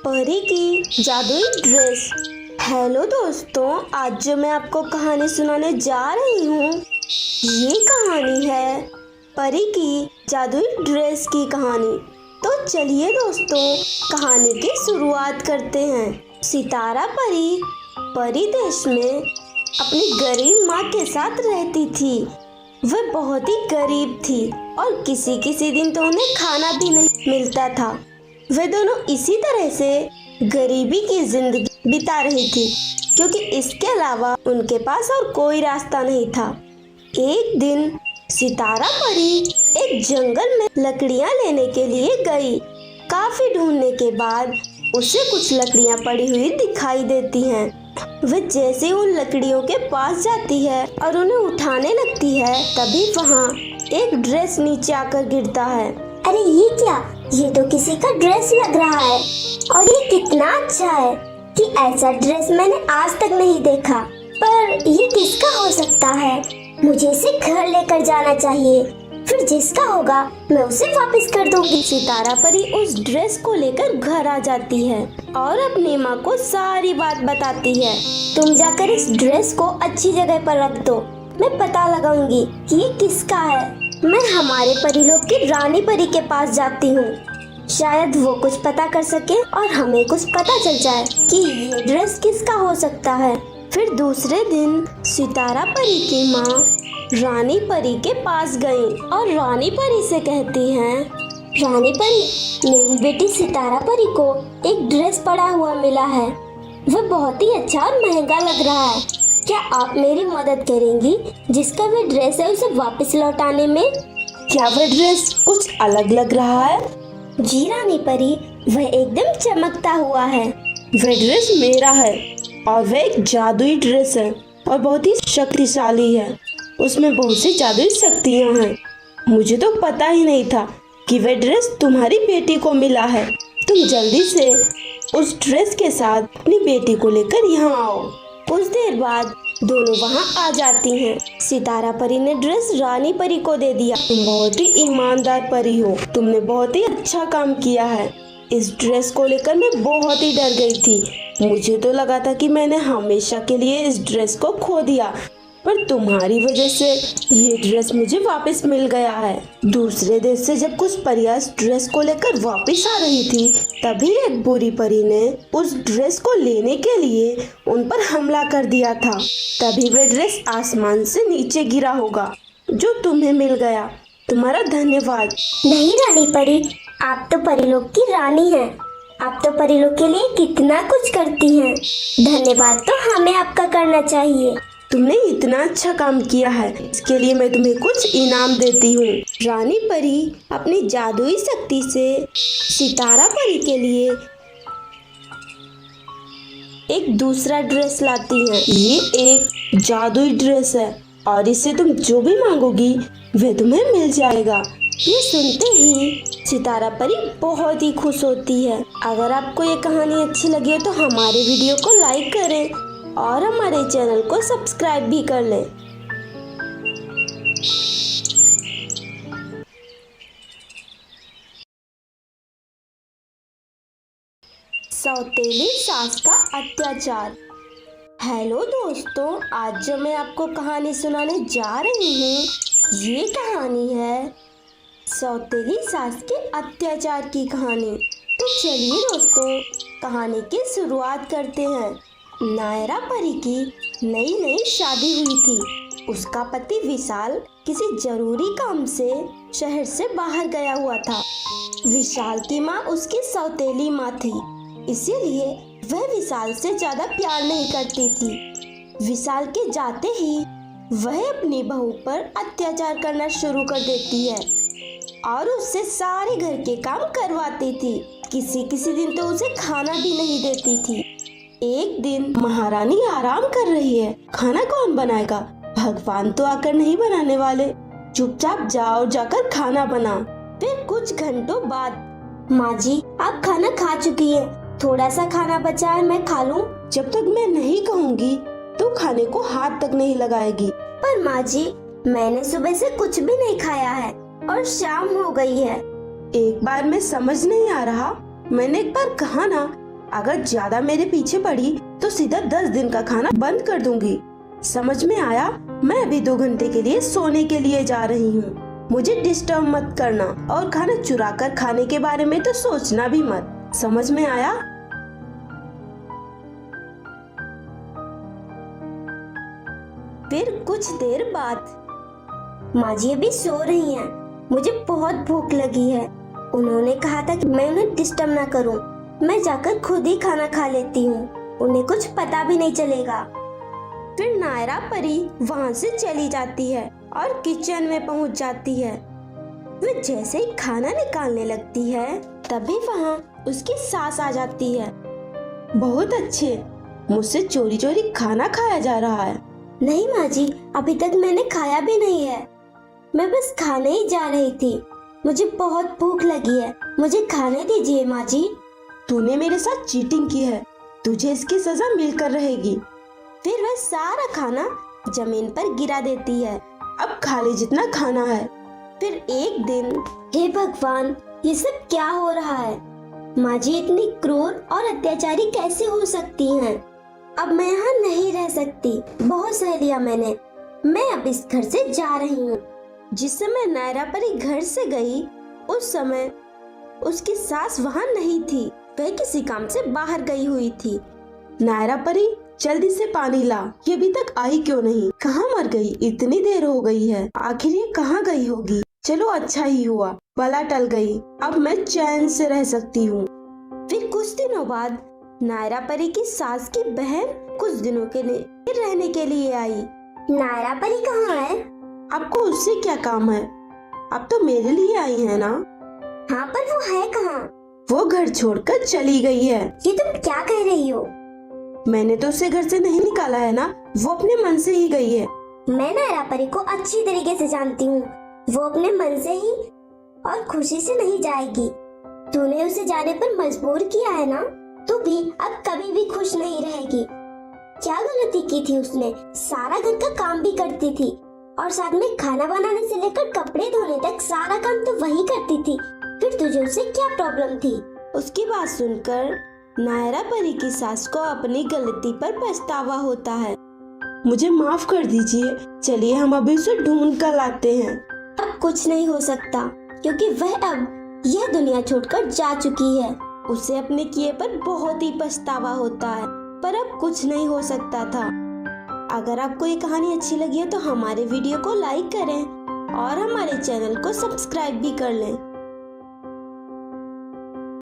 परी की जादुई ड्रेस। हेलो दोस्तों, आज जो मैं आपको कहानी सुनाने जा रही हूँ ये कहानी है परी की जादुई ड्रेस की कहानी। तो चलिए दोस्तों, कहानी की शुरुआत करते हैं। सितारा परी परी देश में अपनी गरीब माँ के साथ रहती थी। वह बहुत ही गरीब थी और किसी किसी दिन तो उन्हें खाना भी नहीं मिलता था। वे दोनों इसी तरह से गरीबी की जिंदगी बिता रही थी, क्योंकि इसके अलावा उनके पास और कोई रास्ता नहीं था। एक दिन सितारा परी एक जंगल में लकड़ियां लेने के लिए गई। काफी ढूंढने के बाद उसे कुछ लकड़ियां पड़ी हुई दिखाई देती हैं। वह जैसे उन लकड़ियों के पास जाती है और उन्हें उठाने लगती है, तभी वहाँ एक ड्रेस नीचे आकर गिरता है। अरे ये क्या, ये तो किसी का ड्रेस लग रहा है और ये कितना अच्छा है कि ऐसा ड्रेस मैंने आज तक नहीं देखा। पर ये किसका हो सकता है? मुझे इसे घर लेकर जाना चाहिए, फिर जिसका होगा मैं उसे वापस कर दूंगी। सितारा परी उस ड्रेस को लेकर घर आ जाती है और अपनी माँ को सारी बात बताती है। तुम जाकर इस ड्रेस को अच्छी जगह पर रख दो, मैं पता लगाऊंगी कि ये किसका है। मैं हमारे परीलोक की रानी परी के पास जाती हूँ, शायद वो कुछ पता कर सके और हमें कुछ पता चल जाए कि ये ड्रेस किसका हो सकता है। फिर दूसरे दिन सितारा परी की माँ रानी परी के पास गई और रानी परी से कहती हैं, रानी परी, मेरी बेटी सितारा परी को एक ड्रेस पड़ा हुआ मिला है। वह बहुत ही अच्छा और महंगा लग रहा है। क्या आप मेरी मदद करेंगी जिसका वह ड्रेस है उसे वापस लौटाने में? क्या वह ड्रेस कुछ अलग लग रहा है? जी रानी परी, वह एकदम चमकता हुआ है। वह ड्रेस मेरा है और वह एक जादुई ड्रेस है और बहुत ही शक्तिशाली है। उसमें बहुत सी जादुई शक्तियाँ हैं। मुझे तो पता ही नहीं था कि वह ड्रेस तुम्हारी बेटी को मिला है। तुम जल्दी से उस ड्रेस के साथ अपनी बेटी को लेकर यहाँ आओ। कुछ देर बाद दोनों वहाँ आ जाती हैं। सितारा परी ने ड्रेस रानी परी को दे दिया। तुम बहुत ही ईमानदार परी हो, तुमने बहुत ही अच्छा काम किया है। इस ड्रेस को लेकर मैं बहुत ही डर गई थी। मुझे तो लगा था कि मैंने हमेशा के लिए इस ड्रेस को खो दिया, पर तुम्हारी वजह से ये ड्रेस मुझे वापस मिल गया है। दूसरे देश से जब कुछ परियां इस ड्रेस को लेकर वापस आ रही थी, तभी एक बुरी परी ने उस ड्रेस को लेने के लिए उन पर हमला कर दिया था। तभी वह ड्रेस आसमान से नीचे गिरा होगा जो तुम्हें मिल गया। तुम्हारा धन्यवाद। नहीं रानी परी, आप तो परीलोक की रानी हैं। आप तो परीलोक के लिए कितना कुछ करती हैं। धन्यवाद तो हमें आपका करना चाहिए। तुमने इतना अच्छा काम किया है, इसके लिए मैं तुम्हें कुछ इनाम देती हूँ। रानी परी अपनी जादुई शक्ति से सितारा परी के लिए एक दूसरा ड्रेस लाती हैं। ये एक जादुई ड्रेस है और इससे तुम जो भी मांगोगी वह तुम्हें मिल जाएगा। ये सुनते ही सितारा परी बहुत ही खुश होती है। अगर आपको ये कहानी अच्छी लगी हो तो हमारे वीडियो को लाइक करें और हमारे चैनल को सब्सक्राइब भी कर लें। सौतेली सास का अत्याचार। हेलो दोस्तों, आज जो मैं आपको कहानी सुनाने जा रही हूँ ये कहानी है सौतेली सास के अत्याचार की कहानी। तो चलिए दोस्तों, कहानी की शुरुआत करते हैं। नायरा परी की नई नई शादी हुई थी। उसका पति विशाल किसी जरूरी काम से शहर से बाहर गया हुआ था। विशाल की माँ उसकी सौतेली माँ थी, इसीलिए वह विशाल से ज्यादा प्यार नहीं करती थी। विशाल के जाते ही वह अपनी बहू पर अत्याचार करना शुरू कर देती है और उससे सारे घर के काम करवाती थी। किसी किसी दिन तो उसे खाना भी नहीं देती थी। एक दिन महारानी आराम कर रही है, खाना कौन बनाएगा? भगवान तो आकर नहीं बनाने वाले, चुपचाप जाओ और जाकर खाना बना। फिर कुछ घंटों बाद, माँ जी आप खाना खा चुकी है, थोड़ा सा खाना बचा है, मैं खा लूं? जब तक मैं नहीं कहूँगी तो खाने को हाथ तक नहीं लगाएगी। पर माँ जी, मैंने सुबह से कुछ भी नहीं खाया है और शाम हो गई है। एक बार में समझ नहीं आ रहा, मैंने एक बार कहा ना अगर ज्यादा मेरे पीछे पड़ी तो सीधा 10 दिन का खाना बंद कर दूंगी। समझ में आया? मैं अभी 2 घंटे के लिए सोने के लिए जा रही हूँ। मुझे डिस्टर्ब मत करना और खाना चुरा कर खाने के बारे में तो सोचना भी मत। समझ में आया? फिर कुछ देर बाद माँ जी अभी सो रही हैं। मुझे बहुत भूख लगी है। उन्होंने कहा था कि मैं उन्हें डिस्टर्ब ना करूं। मैं जाकर खुद ही खाना खा लेती हूँ, उन्हें कुछ पता भी नहीं चलेगा। फिर नायरा परी वहाँ से चली जाती है और किचन में पहुँच जाती है। वह जैसे ही खाना निकालने लगती है तभी वहाँ उसकी सास आ जाती है। बहुत अच्छे, मुझसे चोरी चोरी खाना खाया जा रहा है। नहीं माँ जी, अभी तक मैंने खाया भी नहीं है। मैं बस खाने ही जा रही थी। मुझे बहुत भूख लगी है, मुझे खाने दीजिए माँ जी। तूने मेरे साथ चीटिंग की है, तुझे इसकी सजा मिलकर रहेगी। फिर वह सारा खाना जमीन पर गिरा देती है। अब खा ले जितना खाना है। फिर एक दिन, हे भगवान, ये सब क्या हो रहा है? माँ जी इतनी क्रूर और अत्याचारी कैसे हो सकती हैं? अब मैं यहाँ नहीं रह सकती। बहुत सह लिया मैंने। मैं अब इस घर से जा रही हूँ। जिस समय नायरा परी घर से गई उस समय उसकी सास वहाँ नहीं थी। वह किसी काम से बाहर गई हुई थी। नायरा परी, जल्दी से पानी ला। ये अभी तक आई क्यों नहीं? कहाँ मर गई? इतनी देर हो गई है, आखिर ये कहाँ गई होगी? चलो अच्छा ही हुआ, बला टल गई। अब मैं चैन से रह सकती हूँ। फिर कुछ दिनों बाद नायरा परी की सास की बहन कुछ दिनों के लिए रहने के लिए आई। नायरा परी कहाँ है? आपको उससे क्या काम है? अब तो मेरे लिए आई है ना। हाँ, पर वो है कहाँ? वो घर छोड़कर चली गई है। ये तुम क्या कह रही हो? मैंने तो उसे घर से नहीं निकाला है ना, वो अपने मन से ही गई है। मैं नायरा परी को अच्छी तरीके से जानती हूँ। वो अपने मन से ही और खुशी से नहीं जाएगी। तूने उसे जाने पर मजबूर किया है ना, तू भी अब कभी भी खुश नहीं रहेगी। क्या गलती की थी उसने? सारा घर का काम भी करती थी और साथ में खाना बनाने से लेकर कपड़े धोने तक सारा काम तो वही करती थी। फिर तुझे उससे क्या प्रॉब्लम थी? उसकी बात सुनकर नायरा परी की सास को अपनी गलती पर पछतावा होता है। मुझे माफ कर दीजिए, चलिए हम अभी उसे ढूंढ कर लाते हैं। अब कुछ नहीं हो सकता क्योंकि वह अब यह दुनिया छोड़कर जा चुकी है। उसे अपने किए पर बहुत ही पछतावा होता है, पर अब कुछ नहीं हो सकता था। अगर आपको ये कहानी अच्छी लगी है तो हमारे वीडियो को लाइक करें और हमारे चैनल को सब्सक्राइब भी कर लें।